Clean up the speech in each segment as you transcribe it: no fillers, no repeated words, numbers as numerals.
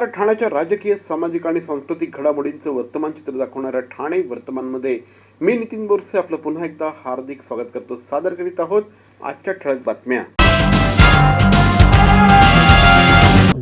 नमस्कार. ठाण्याच्या राजकीय, सामाजिक आणि सांस्कृतिक घडामोडींचं वर्तमान चित्र दाखवणाऱ्या ठाणे वर्तमानमध्ये मी नितीन बोरसे आपलं पुन्हा एकदा हार्दिक स्वागत करतो. सादर करीत आहोत आजच्या ठळक बातम्या.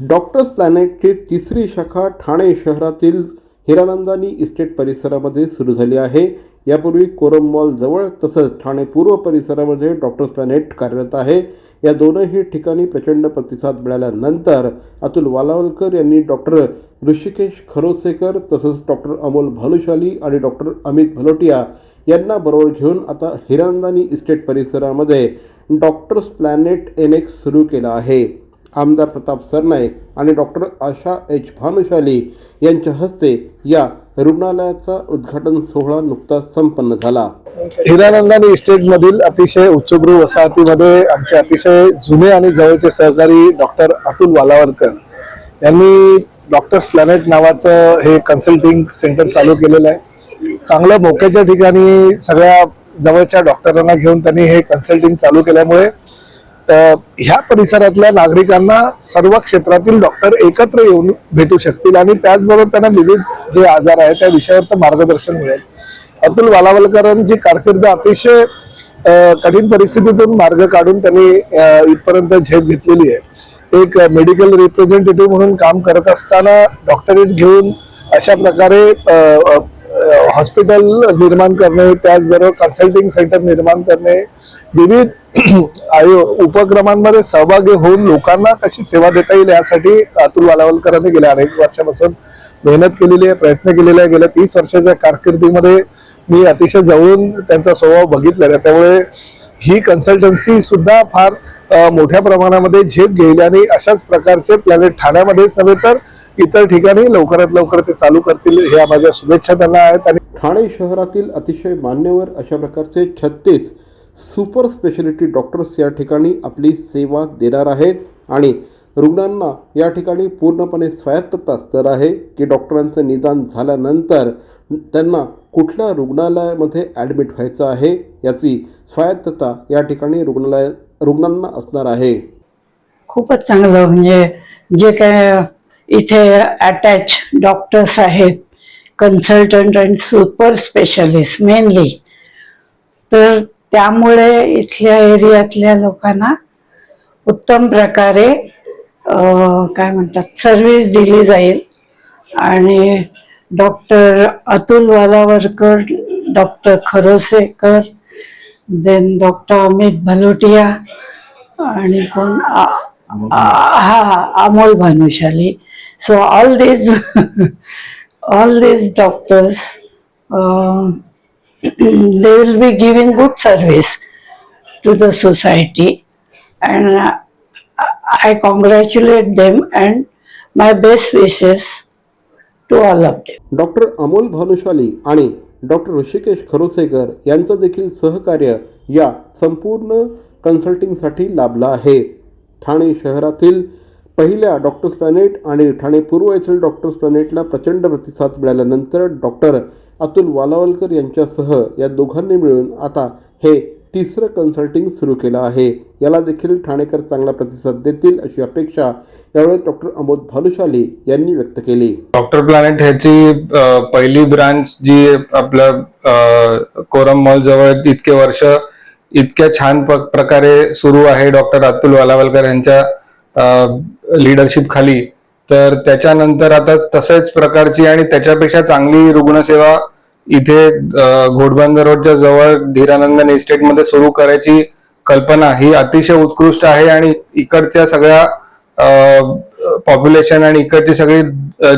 डॉक्टर्स प्लॅनेटची तिसरी शाखा ठाणे शहरातील हिरानंदानी इस्टेट परिसरामध्ये सुरू झाली आहे. यापूर्वी कोरम मॉल जवळ तसंच ठाणे पूर्व परिसरामध्ये डॉक्टर्स प्लॅनेट कार्यरत आहे. या दोनही ठिकाणी प्रचंड प्रतिसाद मिळाल्यानंतर अतुल वालावलकर यांनी डॉक्टर ऋषिकेश खरोसेकर तसंच डॉक्टर अमोल भानुशाली आणि डॉक्टर अमित भलोटिया यांना बरोबर घेऊन आता हिरानंदानी इस्टेट परिसरामध्ये डॉक्टर्स प्लॅनेट NX सुरू केला आहे. आमदार प्रताप सरनाईक आणि डॉक्टर आशा H भानुशाली यांच्या हस्ते या रुग्णालयाचा उद्घाटन सोहळा नुकताच संपन्न झाला. हिरानंदानी इस्टेटमधील अतिशय उच्चभ्रू वसाहतीमध्ये आमचे अतिशय जुने आणि जवळचे सहकारी डॉक्टर अतुल वालावलकर यांनी डॉक्टर्स प्लॅनेट नावाचं हे कन्सल्टिंग सेंटर चालू केलेलं आहे. चांगलं मोक्याच्या ठिकाणी सगळ्या जवळच्या डॉक्टरांना घेऊन त्यांनी हे कन्सल्टिंग चालू केल्यामुळे ह्या परिसरातल्या नागरिकांना सर्व क्षेत्रातील डॉक्टर एकत्र येऊन भेटू शकतील आणि त्याचबरोबर त्यांना विविध जे आजार आहेत त्या विषयावरचं मार्गदर्शन मिळेल. अतुल वालावलकरांची कारकीर्द अतिशय कठीण परिस्थितीतून मार्ग काढून त्यांनी इथपर्यंत झेप घेतलेली आहे. एक मेडिकल रिप्रेझेंटेटिव्ह म्हणून काम करत असताना डॉक्टरेट घेऊन अशा प्रकारे हॉस्पिटल निर्माण करणे, त्याचबरोबर कन्सल्टिंग सेंटर निर्माण करणे, विविध उपक्रमांमध्ये सहभागी होऊन लोकांना कशी सेवा देता येईल यासाठी अतुल वालावलकरांनी गेल्या अनेक वर्षापासून मेहनत केलेली आहे, प्रयत्न केलेला आहे. गेल्या 30 वर्षाच्या कारकिर्दीमध्ये मी अतिशय जवळून त्यांचा स्वभाव बघितलेला आहे. त्यामुळे ही कन्सल्टन्सी सुद्धा फार मोठ्या प्रमाणामध्ये झेप घेईल आणि अशाच प्रकारचे प्लॅनेट ठाण्यामध्येच नव्हे तर इतर ठिकाणी लवकरात लवकर ते चालू करतील ह्या माझ्या शुभेच्छा त्यांना आहेत. आणि ठाणे शहरातील अतिशय मान्यवर अशा प्रकारचे 36 सुपर स्पेशालिटी डॉक्टर्स या ठिकाणी आपली सेवा देणार आहेत आणि रुग्णांना या ठिकाणी पूर्णपणे स्वायत्तता असणार आहे की डॉक्टरांचं निदान झाल्यानंतर त्यांना कुठल्या रुग्णालयामध्ये ॲडमिट व्हायचं आहे याची स्वायत्तता या ठिकाणी रुग्णांना असणार आहे. खूपच चांगलं. म्हणजे जे काय इथे अटॅच डॉक्टर्स आहेत, कन्सल्टंट आणि सुपर स्पेशालिस्ट मेनली, तर त्यामुळे इथल्या एरियातल्या लोकांना उत्तम प्रकारे काय म्हणतात सर्व्हिस दिली जाईल. आणि doctor Atul Walawalkar, doctor Kharosekar, then doctor Amit Bhalotia आणि कोण Amol Bhanushali. So all these doctors, they will be giving good service to the society, and I congratulate them and my best wishes to all of them. Doctor Amol Bhanushali आणि doctor Rishikesh खरोसेकर यांचं देखील सहकार्य या संपूर्ण कन्सल्टिंगसाठी लाभलं आहे. ठाणे शहरातील पहिल्या डॉक्टर्स प्लॅनेट आणि ठाणे पूर्व येथील डॉक्टर्स प्लॅनेटला प्रचंड प्रतिसाद मिळाल्यानंतर डॉक्टर अतुल वालावलकर यांच्यासह या दोघांनी मिळून आता हे तिसरं कन्सल्टिंग सुरू केलं आहे. याला देखील ठाणेकर चांगला प्रतिसाद देतील अशी अपेक्षा यावेळी डॉक्टर अमोल भानुशाली यांनी व्यक्त केली. डॉक्टर प्लॅनेट ह्याची पहिली ब्रांच जी आपलं कोरम मॉल जवळ इतके वर्ष इतक्या छान प्रकारे सुरू आहे डॉक्टर अतुल वालावलकर यांच्या लीडरशिप खाली, तर त्याच्यानंतर आता तसेच प्रकारची आणि त्याच्यापेक्षा चांगली रुग्णसेवा इथे घोडबंदर रोडच्या जवळ हिरानंदानी इस्टेटमध्ये सुरू करायची कल्पना ही अतिशय उत्कृष्ट आहे. आणि इकडच्या सगळ्या पॉप्युलेशन आणि इकडची सगळी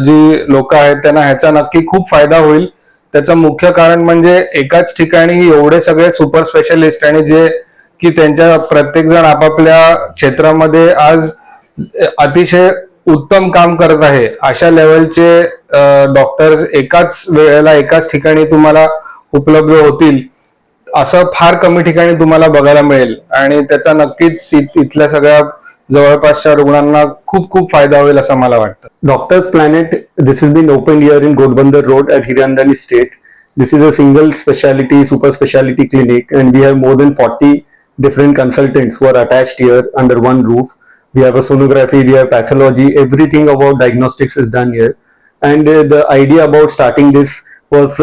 जी लोक आहेत त्यांना ह्याचा नक्की खूप फायदा होईल. त्याचं मुख्य कारण म्हणजे एकाच ठिकाणी एवढे सगळे सुपर स्पेशालिस्ट आणि जे की त्यांच्या प्रत्येक जण आपापल्या क्षेत्रामध्ये आज अतिशय उत्तम काम करत आहे. अशा लेवलचे डॉक्टर्स एकाच वेळेला एकाच ठिकाणी तुम्हाला उपलब्ध होतील असं फार कमी ठिकाणी तुम्हाला बघायला मिळेल आणि त्याचा नक्कीच इथल्या सगळ्या जवळपासच्या रुग्णांना खूप खूप फायदा होईल असं मला वाटतं. Doctors Planet, this has been opened here in Ghodbandar Road at Hiranandani Estate. This is a single speciality, super speciality clinic, and we have more than 40 different consultants who are attached here under one roof. We have a sonography, we have pathology, everything about diagnostics is done here. And the idea about starting this was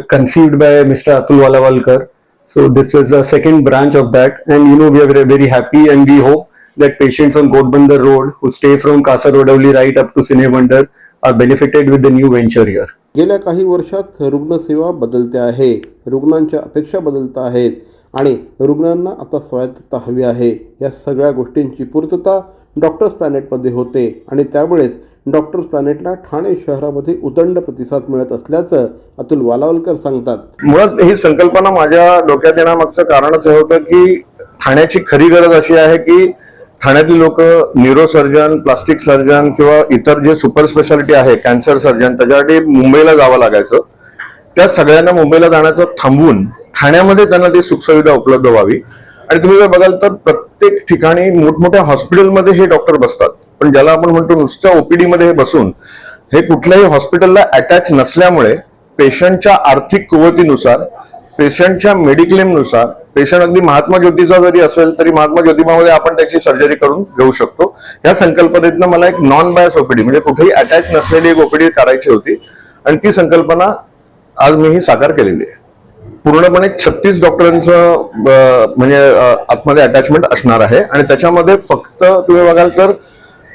conceived by Mr. Atul Walavalkar. So this is a second branch of that, and we are very, very happy, and we hope that patients on Godbandar Road who stay from Kasarodavli right up to Cinebandar are benefited with the new venture here. गेल्या काही वर्षात रुग्णसेवा बदलते आहे, रुग्णांच्या अपेक्षा बदलत आहेत आणि रुग्णांना आता स्वायत्तता हवी आहे. या सगळ्या गोष्टींची पूर्तता डॉक्टर्स प्लॅनेटमध्ये होते आणि त्यामुळेच डॉक्टर्स प्लॅनेटला ठाणे शहरामध्ये उदंड प्रतिसाद मिळत असल्याचं अतुल वालावलकर सांगतात. मुळात ही संकल्पना माझ्या डोक्यात येण्यामागचं कारणच हे होतं की ठाण्याची खरी गरज अशी आहे की ठाण्यातील लोक न्यूरोसर्जन, प्लास्टिक सर्जन किंवा इतर जे सुपर स्पेशालिटी आहे, कॅन्सर सर्जन, त्याच्यासाठी मुंबईला जावं लागायचं. त्या सगळ्यांना मुंबईला जाण्याचं थांबवून ठाण्यामध्ये त्यांना ती सुखसुविधा उपलब्ध व्हावी. आणि तुम्ही जर बघाल तर प्रत्येक ठिकाणी मोठमोठ्या हॉस्पिटलमध्ये हे डॉक्टर बसतात, पण ज्याला आपण म्हणतो नुसत्या ओपीडी मध्ये हे बसून हे कुठल्याही हॉस्पिटलला अटॅच नसल्यामुळे पेशंटच्या आर्थिक कुवतीनुसार, पेशंटच्या मेडिक्लेमनुसार, पेशंट अगदी महात्मा ज्योतीचा जरी असेल तरी महात्मा ज्योतिबामध्ये आपण त्याची सर्जरी करून घेऊ शकतो. या संकल्पनेतनं मला एक नॉन बायस ओपीडी म्हणजे कुठेही अटॅच नसलेली एक ओपीडी करायची होती आणि ती संकल्पना आज मी ही साकार केलेली आहे. पूर्णपणे 36 डॉक्टरांचं म्हणजे आतमध्ये अटॅचमेंट असणार आहे आणि त्याच्यामध्ये फक्त तुम्ही बघाल तर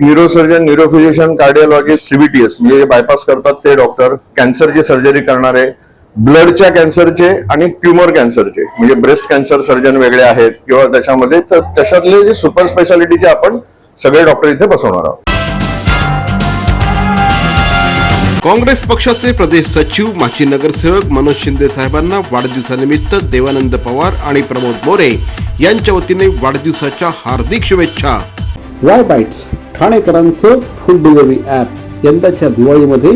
न्यूरोसर्जन, न्यूरोफिजिशियन, कार्डिओलॉजिस्ट, CBTS म्हणजे बायपास करतात ते डॉक्टर, कॅन्सरची सर्जरी करणारे, ब्लडच्या कॅन्सरचे आणि ट्युमर कॅन्सरचे म्हणजे ब्रेस्ट कॅन्सर सर्जन वेगळे आहेत किंवा त्याच्यामध्ये तर त्याच्यातले जे सुपर स्पेशालिटीचे आपण सगळे डॉक्टर इथे बसवणार आहोत. काँग्रेस पक्षाचे प्रदेश सचिव माजी नगरसेवक मनोज शिंदे साहेबांना वाढदिवसानिमित्त देवानंद पवार आणि प्रमोद मोरे यांच्या वतीने वाढदिवसाच्या हार्दिक शुभेच्छा. वाय बाईट्स ठाणेकरांचं फूड डिलिव्हरी ॲप. यंदाच्या दिवाळीमध्ये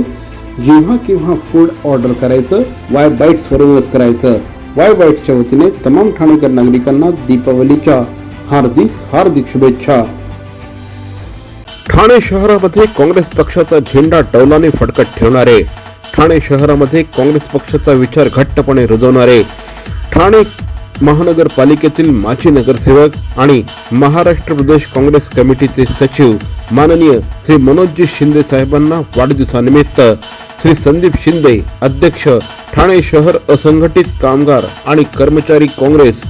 जेव्हा केव्हा फूड ऑर्डर करायचं वाय बाईट्स वरूनच करायचं. वाय बाईट्सच्या वतीने तमाम ठाणेकर नागरिकांना दीपावलीच्या हार्दिक हार्दिक शुभेच्छा. ठाणे शहरामध्ये काँग्रेस पक्षाचा झेंडा डौलाने फडकत ठेवणारे, ठाणे शहरामध्ये काँग्रेस पक्षाचा विचार घट्टपणे रुजवणारे ठाणे महानगरपालिकेतील माजी नगरसेवक आणि महाराष्ट्र प्रदेश काँग्रेस कमिटीचे सचिव माननीय श्री मनोजजी शिंदे साहेबांना वाढदिवसानिमित्त श्री संदीप शिंदे अध्यक्ष ठाणे शहर असंघटित कामगार आणि कर्मचारी काँग्रेस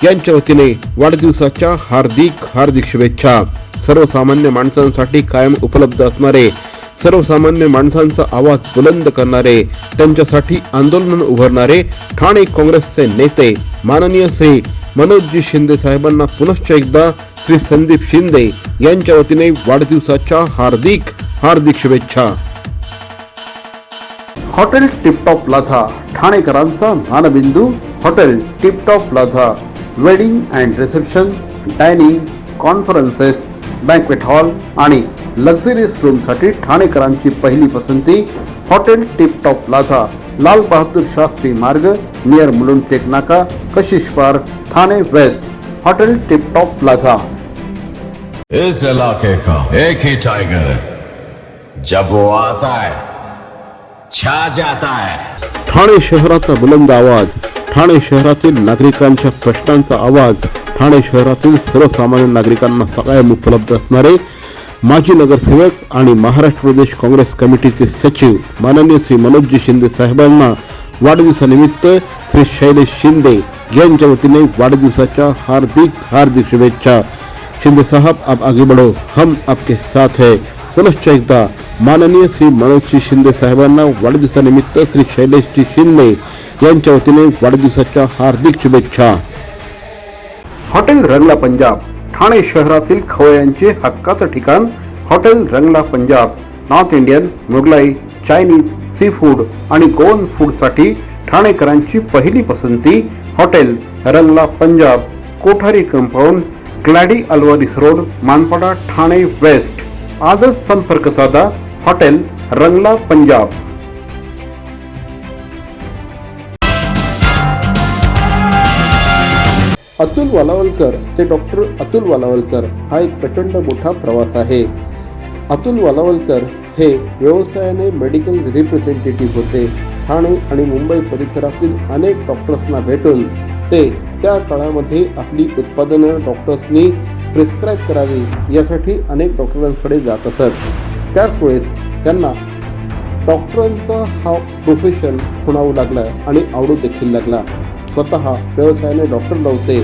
यांच्या वतीने वाढदिवसाच्या हार्दिक हार्दिक शुभेच्छा. सर्वसामान्य माणसांसाठी कायम उपलब्ध असणारे, सर्वसामान्य माणसांचा आवाज बुलंद करणारे, त्यांच्यासाठी आंदोलन उभारणारे ठाणे काँग्रेसचे नेते माननीय श्री मनोजजी शिंदे साहेबांना पुनश्च एकदा श्री संदीप शिंदे यांच्या वतीने वाढदिवसाच्या हार्दिक हार्दिक शुभेच्छा. हॉटेल टिपटॉप प्लाझा ठाणेकरांचा मानबिंदू. Hotel Tiptop plaza wedding and reception, dining, conferences, banquet hall आणि लक्झरियस रूमसाठी ठाणेकरांची पहिली पसंती. Hotel Tiptop plaza, Lal Bahadur Shastri मार्ग, near Mulund Tek Naka, Kashish park, Thane west. Hotel Tiptop plaza. इस इलाके का एक ही टाइगर है, जब वो आता है छा जाता है. ठाणे शहराचा बुलंद आवाज, ठाणे शहरातील नागरिकांच्या प्रश्नांचा आवाज, ठाणे शहरातील सर्वसामान्य नागरिकांना सकाळी उपलब्ध असणारे माजी नगरसेवक आणि महाराष्ट्र प्रदेश काँग्रेस कमिटीचे सचिव माननीय श्री मनोजजी शिंदे साहेबांना वाढदिवसानिमित्त श्री शैलेश शिंदे यांच्या वतीने वाढदिवसाच्या हार्दिक हार्दिक शुभेच्छा. शिंदे साहब, आप आगे बढ़ो, हम आपके साथ है. पुनश्च एकदा माननीय श्री मनोजजी शिंदे साहेबांना वाढदिवसानिमित्त श्री शैलेशजी शिंदे यांच्या वतीने वाढदिवसाच्या हार्दिक शुभेच्छा. हॉटेल रंगला पंजाब, ठाणे शहरातील खवय्यांचे हक्काचं ठिकाण. Hotel Rangla Punjab, north Indian, Mughlai, Chinese, sea food आणि गोवन फूडसाठी ठाणेकरांची पहिली पसंती. Hotel Rangla Punjab, Kothari compound, Cladie Alvares road, Manpada, Thane west. आजच संपर्क साधा. हॉटेल रंगला पंजाब. अतुल वालावलकर ते डॉक्टर अतुल वालावलकर हा एक प्रचंड मोठा प्रवास आहे. अतुल वालावलकर हे व्यवसायाने मेडिकल रिप्रेझेंटेटिव्ह होते. ठाणे आणि मुंबई परिसरातील अनेक डॉक्टर्सना भेटून ते त्या काळामध्ये आपली उत्पादनं डॉक्टर्सनी प्रिस्क्राईब करावी यासाठी अनेक डॉक्टरांकडे जात असत. त्याचमुळेच त्यांना डॉक्टरांचा हा प्रोफेशन खुणावू लागला आणि आवडू देखील लागला. स्वतः व्यवसायाने डॉक्टर नव्हते,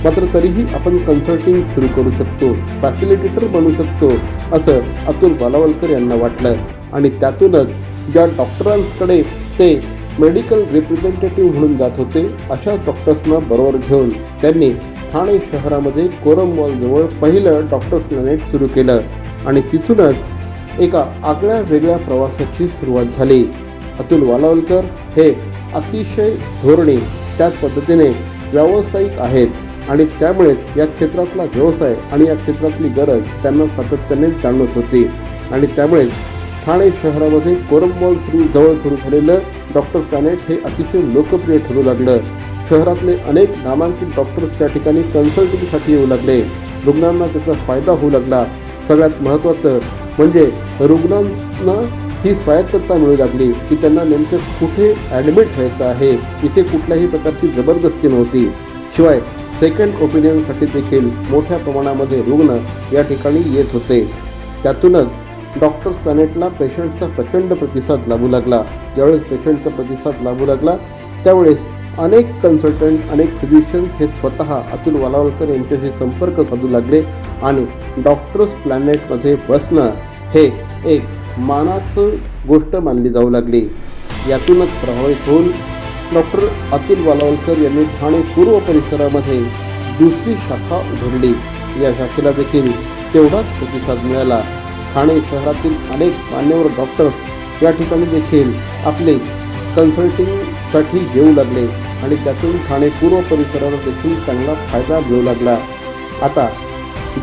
मात्र तरीही आपण कन्सल्टिंग सुरू करू शकतो, फॅसिलिटेटर बनू शकतो असं अतुल वालावलकर यांना वाटलं. आणि त्यातूनच ज्या डॉक्टरांकडे ते मेडिकल रिप्रेझेंटेटिव्ह म्हणून जात होते अशाच डॉक्टर्सना बरोबर घेऊन त्यांनी ठाणे शहरामध्ये कोरम मॉलजवळ पहिलं डॉक्टर्स प्लॅनेट सुरू केलं. आणि तिथूनच एका आगळ्या वेगळ्या प्रवासाची सुरुवात झाली. अतुल वालावलकर हे अतिशय धोरणी त्याच पद्धतीने व्यावसायिक आहेत आणि त्यामुळेच या क्षेत्रातला व्यवसाय आणि या क्षेत्रातली गरज त्यांना सातत्याने जाणवत होती. आणि त्यामुळेच ठाणे शहरामध्ये कोरम मॉल जवळ सुरू झालेलं डॉक्टर प्लॅनेट हे अतिशय लोकप्रिय ठरू लागलं. शहरातले अनेक नामांकित डॉक्टर्स त्या ठिकाणी कन्सल्टिंगसाठी येऊ लागले. रुग्णांना त्याचा फायदा होऊ लागला. सगळ्यात महत्त्वाचं म्हणजे रुग्णांना ही स्वायत्तता मिळू लागली की त्यांना नेमकं कुठे ॲडमिट व्हायचं आहे. इथे कुठल्याही प्रकारची जबरदस्ती नव्हती. शिवाय सेकंड ओपिनियनसाठी देखील मोठ्या प्रमाणामध्ये रुग्ण या ठिकाणी येत होते. त्यातूनच डॉक्टर्स प्लॅनेटला पेशंटचा प्रचंड प्रतिसाद लाभू लागला. ज्यावेळेस पेशंटचा प्रतिसाद लाभू लागला त्यावेळेस अनेक कन्सल्टंट, अनेक फिजिशियन हे स्वतः अतुल वालावलकर यांच्याशी संपर्क साधू लागले आणि डॉक्टर्स प्लॅनेटमध्ये बसणं हे एक मानाचं गोष्ट मानली जाऊ लागली. यातूनच प्रभावित होऊन डॉक्टर अतुल वालावलकर यांनी ठाणे पूर्व परिसरामध्ये दुसरी शाखा उघडली. या शाखेला देखील तेवढाच प्रतिसाद मिळाला. ठाणे शहरातील अनेक मान्यवर डॉक्टर्स या ठिकाणी देखील आपले कन्सल्टिंगसाठी येऊ लागले आणि त्यातून ठाणे पूर्व परिसराला देखील चांगला फायदा मिळू लागला. आता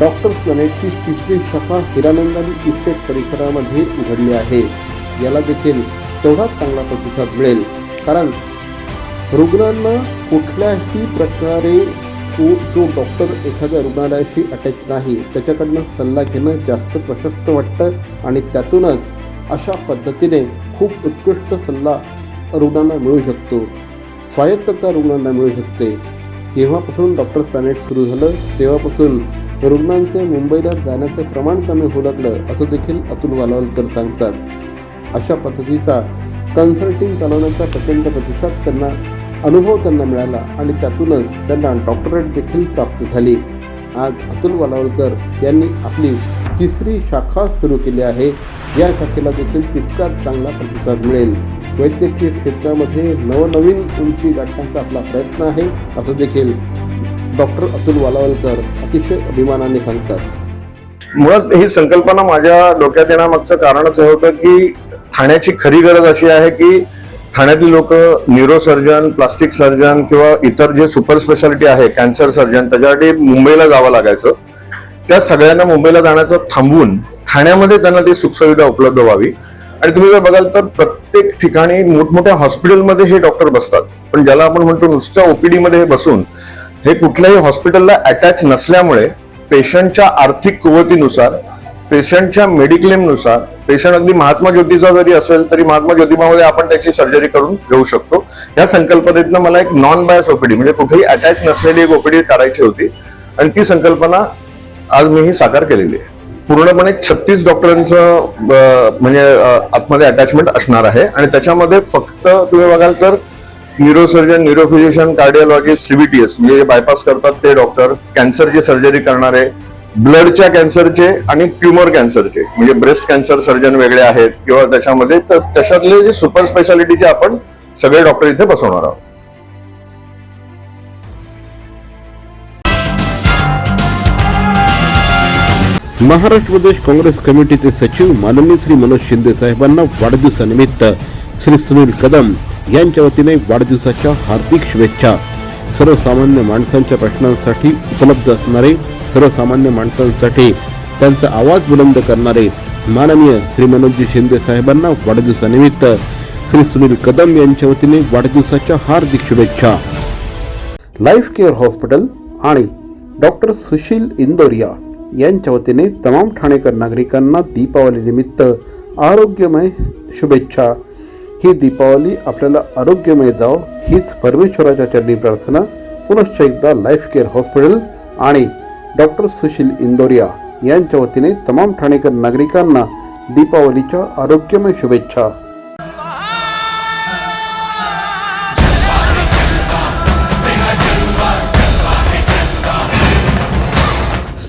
डॉक्टर्स प्लॅनेटची तिसरी शाखा हिरानंदानी इस्टेट परिसरामध्ये उघडली आहे. याला देखील तेवढाच चांगला प्रतिसाद मिळेल, कारण रुग्णांना कुठल्याही प्रकारे जो डॉक्टर एखाद्या रुग्णालयाशी अटॅच नाही त्याच्याकडनं सल्ला घेणं जास्त प्रशस्त वाटतं आणि त्यातूनच अशा पद्धतीने खूप उत्कृष्ट सल्ला रुग्णांना मिळू शकतो, स्वायत्तता रुग्णांना मिळू शकते. जेव्हापासून डॉक्टर प्लॅनेट सुरू झालं तेव्हापासून रुग्णांचे मुंबईला जाण्याचं प्रमाण कमी होऊ लागलं असं देखील अतुल वालावलकर सांगतात. अशा पद्धतीचा कन्सल्टिंग चालवण्याचा प्रचंड प्रतिसाद त्यांना मिळाला आणि त्यातूनच त्यांना डॉक्टरेट देखील प्राप्त झाली. आज अतुल वालावलकर यांनी आपली तिसरी शाखा सुरू केली आहे. या शाखेला देखील तितकाच चांगला प्रतिसाद मिळेल. वैद्यकीय क्षेत्रामध्ये नवनवीन उंची गाठण्याचा आपला प्रयत्न आहे असं देखील डॉक्टर अतुल वालावलकर अतिशय अभिमानाने सांगतात. मुळात ही संकल्पना माझ्या डोक्यात येण्यामागचं कारणच हे होतं की ठाण्याची खरी गरज अशी आहे की ठाण्यातील लोक न्यूरोसर्जन, प्लास्टिक सर्जन किंवा इतर जे सुपर स्पेशालिटी आहे, कॅन्सर सर्जन, त्याच्यासाठी मुंबईला जावं लागायचं. त्या सगळ्यांना मुंबईला जाण्याचं थांबवून ठाण्यामध्ये त्यांना ती सुखसुविधा उपलब्ध व्हावी. आणि तुम्ही जर बघाल तर प्रत्येक ठिकाणी मोठमोठ्या हॉस्पिटलमध्ये हे डॉक्टर बसतात, पण ज्याला आपण म्हणतो नुसत्या ओपीडी मध्ये बसून हे कुठल्याही हॉस्पिटलला अटॅच नसल्यामुळे पेशंटच्या आर्थिक कुवतीनुसार, पेशंटच्या मेडिक्लेमनुसार, पेशंट अगदी महात्मा ज्योतीचा जरी असेल तरी महात्मा ज्योतिबामध्ये आपण त्याची सर्जरी करून घेऊ शकतो. या संकल्पनेतनं मला एक नॉन बायस ओपीडी म्हणजे कुठेही अटॅच नसलेली एक ओपीडी करायची होती आणि ती संकल्पना आज मी ही साकार केलेली आहे. पूर्णपणे 36 डॉक्टरांचं म्हणजे आतमध्ये अटॅचमेंट असणार आहे आणि त्याच्यामध्ये फक्त तुम्ही बघाल तर न्यूरोसर्जन, न्यूरोफिजिशियन, कार्डिओलॉजिस्ट, सीबीटीएस म्हणजे बायपास करतात ते डॉक्टर, कॅन्सरची सर्जरी करणारे, ब्लडच्या कॅन्सरचे आणि ट्युमर कॅन्सरचे म्हणजे ब्रेस्ट कॅन्सर सर्जन वेगळे आहेत किंवा त्याच्यामध्ये तर त्याच्यातले जे सुपर स्पेशालिटीचे आपण सगळे डॉक्टर इथे बसवणार आहोत. महाराष्ट्र प्रदेश काँग्रेस कमिटीचे सचिव माननीय श्री मनोज शिंदे साहेबांना वाढदिवसानिमित्त श्री सुनील कदम यांच्या वतीने वाढदिवसाच्या हार्दिक शुभेच्छा. सर्वसामान्य माणसांच्या प्रश्नांसाठी उपलब्ध असणारे, सर्वसामान्य माणसांसाठी त्यांचा आवाज बुलंद करणारे माननीय श्री मनोज शिंदे साहेबांना वाढदिवसानिमित्त श्री सुनील कदम यांच्या वतीने वाढदिवसाच्या हार्दिक शुभेच्छा. लाईफ केअर हॉस्पिटल आणि डॉक्टर सुशील इंदोरिया यांच्या वतीने तमाम ठाणेकर नागरिकांना दीपावली निमित्त आरोग्यमय शुभेच्छा. ही दीपावली आपल्याला आरोग्यमय जावो हीच परमेश्वराच्या चरणी प्रार्थना. पुनश्च एकदा लाईफ केअर हॉस्पिटल आणि डॉक्टर सुशील इंदोरिया यांच्या वतीने तमाम ठाणेकर नागरिकांना दीपावलीच्या आरोग्यमय शुभेच्छा.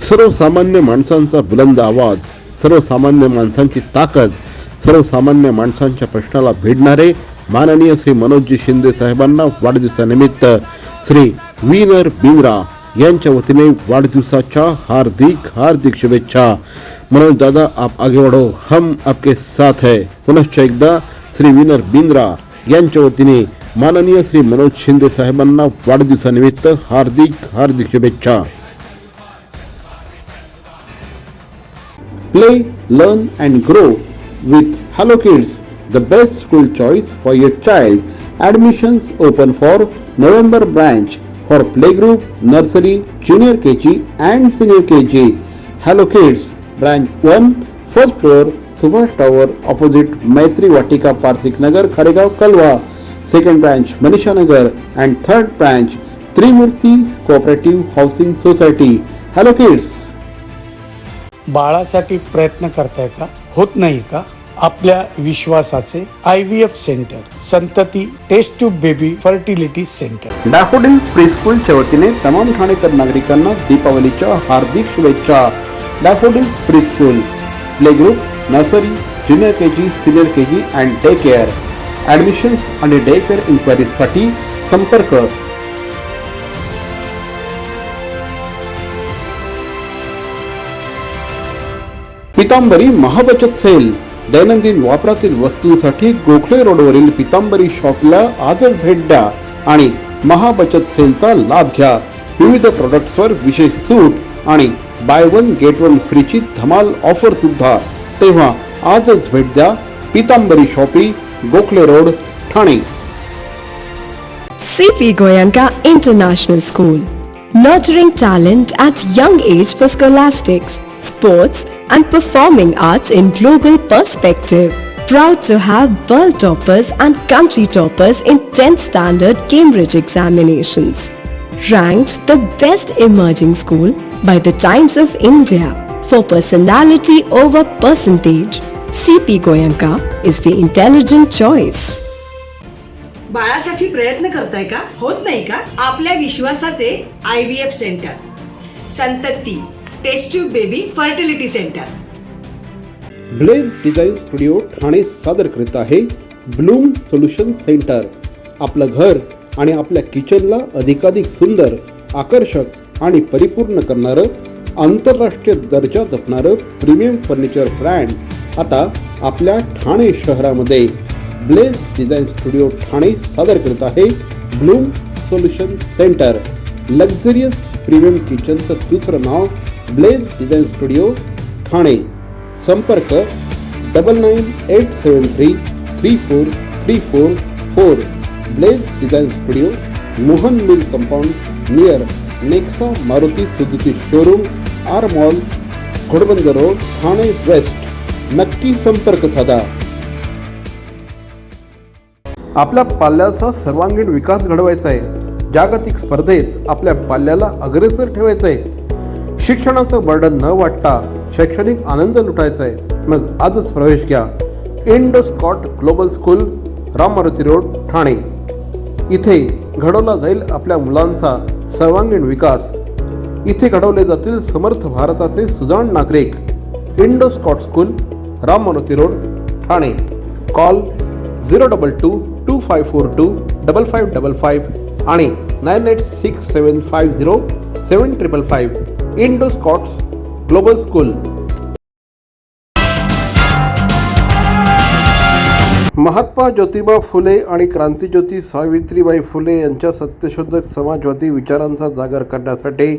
सर्वसामान्य माणसांचा बुलंद आवाज, सर्वसामान्य माणसांची ताकद, सर्वसामान्य माणसांच्या प्रश्नाला भिडणारे माननीय श्री मनोजजी शिंदे साहेबांना वाढदिवसानिमित्त श्री विनर बिंद्रा यांच्या वतीने वाढदिवसाच्या हार्दिक हार्दिक शुभेच्छा. मनोज दादा, आप आगे बढ़ो, हम आपके साथ है. पुनश्च एकदा श्री विनर बिंद्रा यांच्या वतीने माननीय श्री मनोज शिंदे साहेबांना वाढदिवसानिमित्त हार्दिक हार्दिक शुभेच्छा. Play, learn and grow with Hello Kids, the best school choice for your child. Admissions open for November branch for playgroup, nursery, junior KG and senior KG. Hello Kids, branch 1, first floor, Subhash Tower, opposite Maitri Vatika, Parsik Nagar, Kharegaon, Kalwa. Second branch, Manisha Nagar, and third branch, Trimurti Cooperative Housing Society. Hello Kids. बाळासाठी प्रयत्न करताय का? होत नाही का? आपल्या विश्वासाचे IVF centre, Santati test tube baby fertility centre. Daffodil प्रीस्कूलच्या वतीने तमाम ठाणेकर नागरिकांना दीपावलीच्या हार्दिक शुभेच्छा. Daffodil preschool, play group, nursery, junior KG, senior KG and day care. Admissions आणि डे केअर इन्क्वायरीसाठी संपर्क पितांबरी महाबचत सेल. दैनंदिन वापरातील वस्तूंसाठी गोखले रोडवरील पितांबरी शॉपला आजच भेट द्या आणि महाबचत सेलचा लाभ घ्या. विविध प्रोडक्ट्सवर विशेष सूट आणि बाय वन गेट वन फ्रीची धमाल ऑफर सुद्धा. तेव्हा आजच भेट द्या Pitambari shoppe, Gokhale road, Thane. CP Goenka International School, nurturing talent at young age for scholastics, sports and performing arts in global perspective. Proud to have world toppers and country toppers in 10th standard Cambridge examinations. Ranked the best emerging school by the Times of India for personality over percentage. CP Goenka is the intelligent choice. बाळासाठी प्रयत्न करताय का? होत नाही का? आपल्या विश्वासाचे IVF centre, Santati test tube baby fertility centre. Blaze design studio Thane सादर करीत आहे ब्लूम सोल्युशन सेंटर. आपलं घर आणि आपल्या किचनला अधिकाधिक सुंदर, आकर्षक आणि परिपूर्ण करणारं आंतरराष्ट्रीय दर्जा जपणारं प्रीमियम फर्निचर ब्रँड आता आपल्या ठाणे शहरामध्ये. ब्लेज डिझाईन स्टुडिओ ठाणे सादर करत आहे bloom solution centre. Luxurious premium किचनचं दुसरं नाव ब्लेज डिझाईन स्टुडिओ ठाणे. संपर्क 9987334344. Blaze design studio, Mohan mill compound near Nexa Maruti Suzuki showroom, R mall, Ghodbunder road, Thane west. नक्की संपर्क साधा. आपल्या पाल्याचा सर्वांगीण विकास घडवायचा आहे. जागतिक स्पर्धेत आपल्या पाल्याला अग्रेसर ठेवायचं आहे. शिक्षणाचं बर्डन न वाटता शैक्षणिक आनंद लुटायचा आहे. मग आजच प्रवेश घ्या Indo Scott global school, Ram Maruti road, Thane. इथे घडवला जाईल आपल्या मुलांचा सर्वांगीण विकास. इथे घडवले जातील समर्थ भारताचे सुजाण नागरिक. Indo Scot school, Ram Maruti road, Thane. Call 02225425555 आणि 9867507555. Indo Scots global school. Mahatma Jyotiba Phule आणि क्रांतिज्योती सावित्रीबाई फुले यांच्या सत्यशोधक समाजवादी विचारांचा जागर करण्यासाठी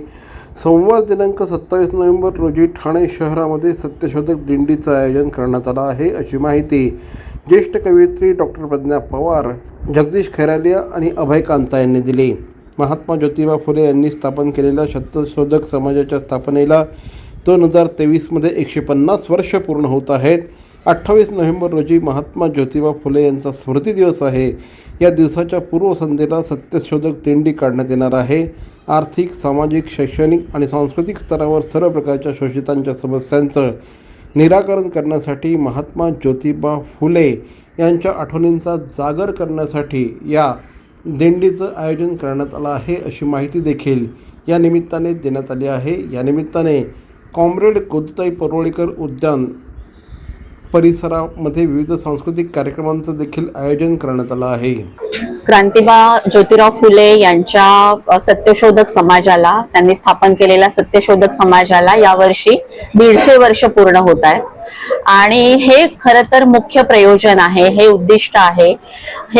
सोमवार दिनांक 27 नोव्हेंबर रोजी ठाणे शहरामध्ये सत्यशोधक दिंडीचं आयोजन करण्यात आलं आहे, अशी माहिती ज्येष्ठ कवयित्री डॉक्टर प्रज्ञा पवार, जगदीश खैरालिया आणि अभय कांता यांनी दिली. महात्मा ज्योतिबा फुले यांनी स्थापन केलेल्या सत्यशोधक समाजाच्या स्थापनेला 2023 मध्ये 150 वर्ष पूर्ण होत आहेत. 28 नोव्हेंबर रोजी महात्मा ज्योतिबा फुले यांचा स्मृती दिवस आहे. या दिवसाच्या पूर्वसंध्येला सत्यशोधक दिंडी काढण्यात येणार आहे. आर्थिक, सामाजिक, शैक्षणिक आणि सांस्कृतिक स्तरावर सर्व प्रकारच्या शोषितांच्या समस्यांचं निराकरण करण्यासाठी महात्मा ज्योतिबा फुले यांच्या आठवणींचा जागर करण्यासाठी या दिंडीचं आयोजन करण्यात आलं आहे, अशी माहिती देखील या निमित्ताने देण्यात आली आहे. या निमित्ताने कॉम्रेड गोदताई परोळीकर उद्यान परिसरामध्ये विविध सांस्कृतिक कार्यक्रमांचं देखील आयोजन करण्यात आलं आहे. क्रांतिबा ज्योतिराव फुले यांच्या सत्यशोधक समाजाला, त्यांनी स्थापन केलेल्या सत्यशोधक समाजाला यावर्षी 150 वर्ष पूर्ण होत आहेत. आणि हे खरं तर मुख्य प्रयोजन आहे, हे उद्दिष्ट आहे,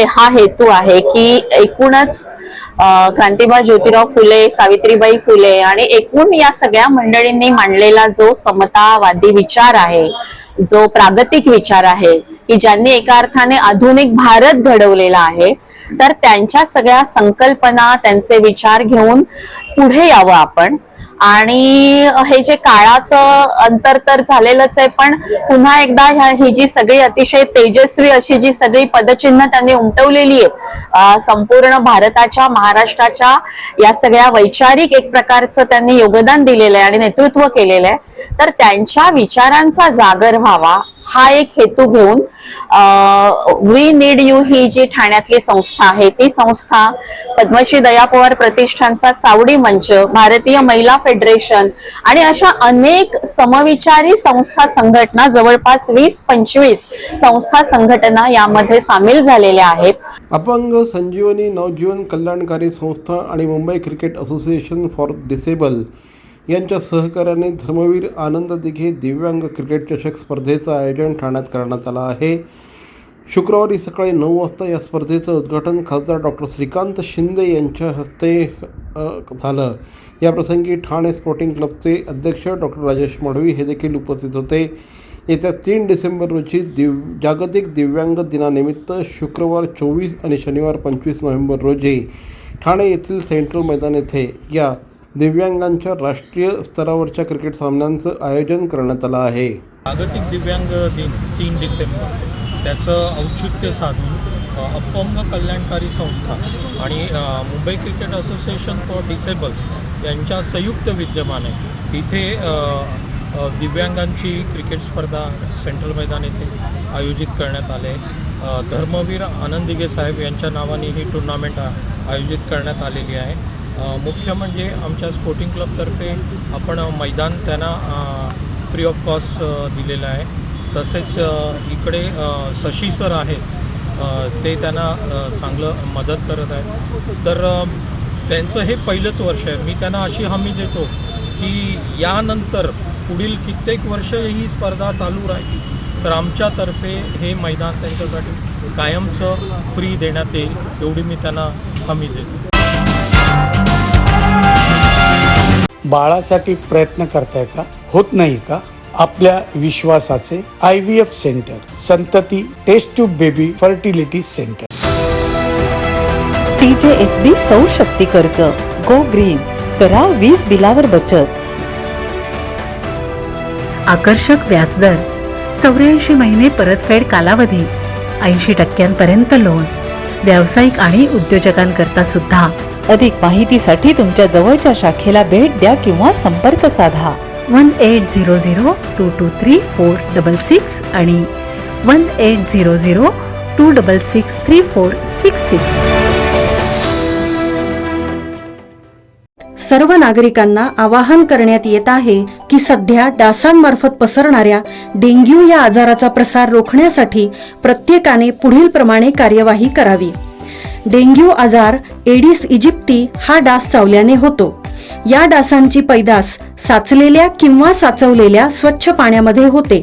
हा हेतू आहे की एकूणच क्रांतिबा ज्योतिराव फुले, सावित्रीबाई फुले आणि एकूण या सगळ्या मंडळींनी मांडलेला जो समतावादी विचार आहे, जो प्रागतिक विचार आहे, की ज्यांनी एका अर्थाने आधुनिक भारत घडवलेला आहे, तर त्यांच्या सगळ्या संकल्पना, त्यांचे विचार घेऊन पुढे यावं आपण. आणि हे जे काळाचं अंतर तर झालेलंच आहे, पण पुन्हा एकदा ही जी सगळी अतिशय तेजस्वी अशी जी सगळी पदचिन्ह त्यांनी उमटवलेली आहेत संपूर्ण भारताच्या, महाराष्ट्राच्या या सगळ्या वैचारिक एक प्रकारचं त्यांनी योगदान दिलेलं आहे आणि नेतृत्व केलेलं आहे, तर त्यांच्या विचारांचा जागर व्हावा हा एक हेतू घेऊन वी नीड यू ही जी ठाण्यातली संस्था आहे, ती संस्था पद्मश्री दया पवार प्रतिष्ठानचा चावडी मंच, भारतीय महिला फेडरेशन आणि अशा अनेक समविचारी संस्था संघटना, जवळपास 20-25 संस्था संघटना यामध्ये सामील झालेल्या आहेत. अपंग संजीवनी नवजीवन कल्याणकारी संस्था आणि Mumbai cricket association for disable यांच्या सहकार्याने धर्मवीर आनंद दिघे दिव्यांग क्रिकेट चषक स्पर्धेचं आयोजन ठाण्यात करण्यात आलं आहे. शुक्रवारी सकाळी 9 वाजता या स्पर्धेचं उद्घाटन खासदार डॉक्टर श्रीकांत शिंदे यांच्या हस्ते झालं. याप्रसंगी ठाणे स्पोर्टिंग क्लबचे अध्यक्ष डॉक्टर राजेश मडवी हे देखील उपस्थित होते. येत्या 3 डिसेंबर रोजी जागतिक दिव्यांग दिनानिमित्त शुक्रवार 24 आणि शनिवार 25 नोव्हेंबर रोजी ठाणे येथील सेंट्रल मैदान येथे या दिव्यांगांच्या राष्ट्रीय स्तरावरच्या क्रिकेट सामन्यांचं आयोजन करण्यात आलं आहे. जागतिक दिव्यांग दिन 3 डिसेंबर त्याचं औचित्य साधून अपंग कल्याणकारी संस्था आणि Mumbai cricket association for disables यांच्या संयुक्त विद्यमाने इथे दिव्यांगांची क्रिकेट स्पर्धा सेंट्रल मैदान येथे आयोजित करण्यात आले. धर्मवीर आनंद दिघे साहेब यांच्या नावाने ही टुर्नामेंट आयोजित करण्यात आलेली आहे. मुख्य म्हणजे आमच्या स्पोर्टिंग क्लबतर्फे आपण मैदान त्यांना फ्री ऑफ कॉस्ट दिलेलं आहे. तसेच इकडे शशी सर आहेत, ते त्यांना चांगलं मदत करत आहेत. तर त्यांचं हे पहिलंच वर्ष आहे. मी त्यांना अशी हमी देतो की यानंतर पुढील कित्येक वर्ष ही स्पर्धा चालू राहील, तर आमच्यातर्फे हे मैदान त्यांच्यासाठी कायमचं फ्री देण्यात येईल, एवढी मी त्यांना हमी देतो. बाळासाठी प्रयत्न करताय का? होत नाही का? आपल्या विश्वासाचे IVF centre, Santati test tube baby fertility centre. TJSB सौर शक्ती कर्ज, गो ग्रीन, करा वीज बिलावर बचत. आकर्षक व्याजदर, 84 महिने परतफेड कालावधी, 80% लोन, व्यावसायिक आणि उद्योजकांकरता सुद्धा. अधिक माहितीसाठी तुमच्या जवळच्या शाखेला भेट द्या किंवा संपर्क साधा. 1800-223-466 आणि 1800-266-3466. सर्व नागरिकांना आवाहन करण्यात येत आहे की सध्या डासांमार्फत पसरणाऱ्या डेंग्यू या आजाराचा प्रसार रोखण्यासाठी प्रत्येकाने पुढील प्रमाणे कार्यवाही करावी. डेंग्यू आजार एडिस इजिप्ती हा डास चावल्याने होतो. या डासांची पैदास साचलेल्या किंवा साचवलेल्या स्वच्छ पाण्यामध्ये होते.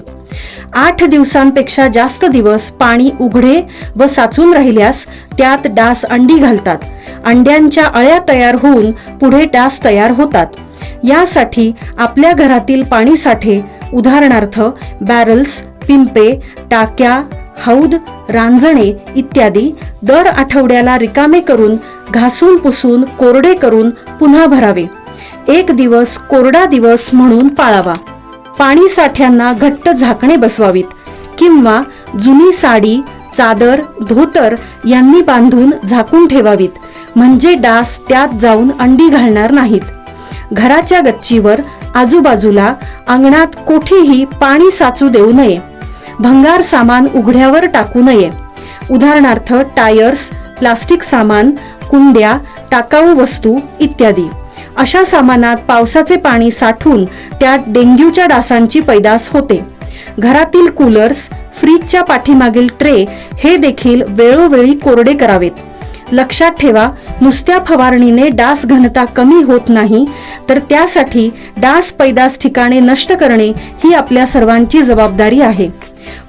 8 दिवसांपेक्षा जास्त दिवस पाणी उघडे व साचून राहिल्यास त्यात डास अंडी घालतात. अंड्यांच्या अळ्या तयार होऊन पुढे डास तयार होतात. यासाठी आपल्या घरातील पाणी साठे, उदाहरणार्थ बॅरल्स, पिंपे, टाक्या, हौद, रांजणे इत्यादी दर आठवड्याला रिकामे करून घासून पुसून कोरडे करून पुन्हा भरावे. 1 दिवस कोरडा दिवस म्हणून पाळावा. पाणी साठ्यांना घट्ट झाकणे बसवावीत. किंवा जुनी साडी, चादर, धोतर यांनी बांधून झाकून ठेवावीत, म्हणजे डास त्यात जाऊन अंडी घालणार नाहीत. घराच्या गच्चीवर, आजूबाजूला, अंगणात कोठेही पाणी साचू देऊ नये. भंगार सामान उघड्यावर टाकू नये. उदाहरणार्थ टायर्स, प्लास्टिक सामान, कुंड्या, टाकाऊ वस्तू इत्यादी. अशा सामानात पावसाचे पाणी साठून त्यात डेंग्यूच्या डासांची पैदास होते. घरातील कूलर्स, फ्रीजच्या पाठीमागील ट्रे हे देखील वेळोवेळी कोरडे करावेत. लक्षात ठेवा, नुसत्या फवारणीने डास घनता कमी होत नाही, तर त्यासाठी डास पैदास ठिकाणे नष्ट करणे ही आपल्या सर्वांची जबाबदारी आहे.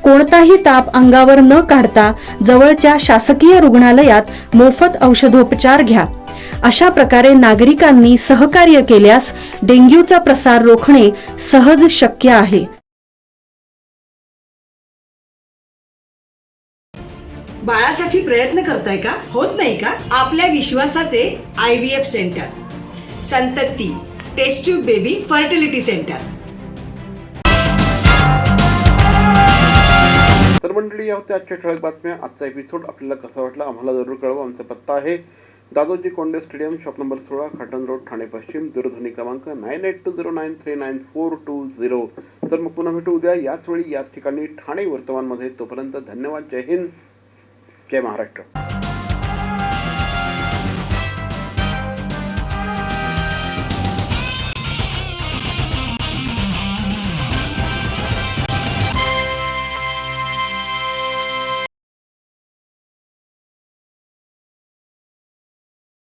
कोणताही ताप अंगावर न काढता जवळच्या शासकीय रुग्णालयात मोफत औषधोपचार घ्या. अशा प्रकारे नागरिकांनी सहकार्य केल्यास डेंग्यूचा प्रसार रोखणे सहज शक्य आहे. बाळासाठी प्रयत्न करताय का? होत नाही का? आपल्या विश्वासाचे IVF centre, Santati test tube baby fertility centre. तर मंडळी, या होत्या आजच्या ठळक बातम्या. आजचा एपिसोड आपल्याला कसा वाटला आम्हाला जरूर कळवा. आमचा पत्ता आहे Dadoji Konde stadium, shop number 16, Khatan road, Thane पश्चिम. दूरध्वनी क्रमांक 9820939420. तर मग पुन्हा भेटू उद्या याच वेळी याच ठिकाणी ठाणे वर्तमानमध्ये. तोपर्यंत धन्यवाद. जय हिंद, जय महाराष्ट्र.